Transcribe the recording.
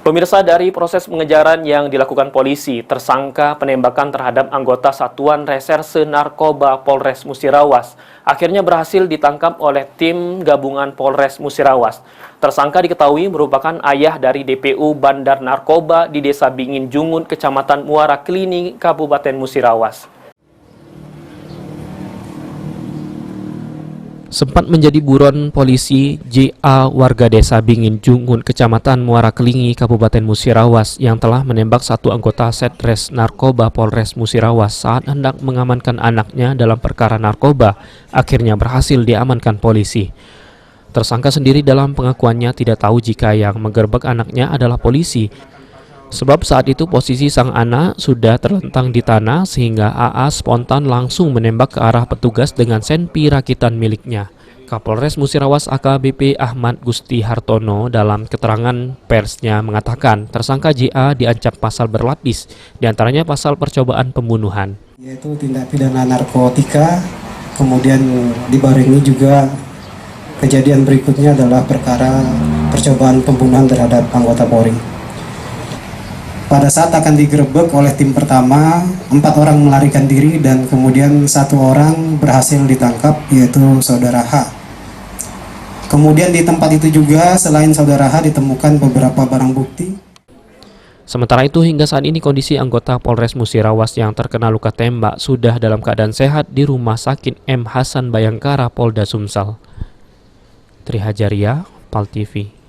Pemirsa, dari proses pengejaran yang dilakukan polisi, tersangka penembakan terhadap anggota Satuan Reserse Narkoba Polres Musirawas akhirnya berhasil ditangkap oleh tim gabungan Polres Musirawas. Tersangka diketahui merupakan ayah dari DPU Bandar Narkoba di Desa Bingin Jungun, Kecamatan Muara Kelini, Kabupaten Musirawas. Sempat menjadi buron polisi, JA warga desa Bingin Jungun, Kecamatan Muara Kelingi, Kabupaten Musirawas yang telah menembak satu anggota Setres Narkoba Polres Musirawas saat hendak mengamankan anaknya dalam perkara narkoba, akhirnya berhasil diamankan polisi. Tersangka sendiri dalam pengakuannya tidak tahu jika yang menggerebek anaknya adalah polisi. Sebab saat itu posisi sang anak sudah terlentang di tanah sehingga AA spontan langsung menembak ke arah petugas dengan senpi rakitan miliknya. Kapolres Musirawas AKBP Ahmad Gusti Hartono dalam keterangan persnya mengatakan tersangka JA diancam pasal berlapis, diantaranya pasal percobaan pembunuhan. Yaitu tindak pidana narkotika, kemudian dibarengi juga kejadian berikutnya adalah perkara percobaan pembunuhan terhadap anggota Polri. Pada saat akan digerebek oleh tim pertama, 4 orang melarikan diri dan kemudian 1 orang berhasil ditangkap, yaitu saudara H. Kemudian di tempat itu juga selain saudara H ditemukan beberapa barang bukti. Sementara itu hingga saat ini kondisi anggota Polres Musirawas yang terkena luka tembak sudah dalam keadaan sehat di Rumah Sakit M. Hasan Bayangkara, Polda Sumsel. Trihajaria, PAL TV.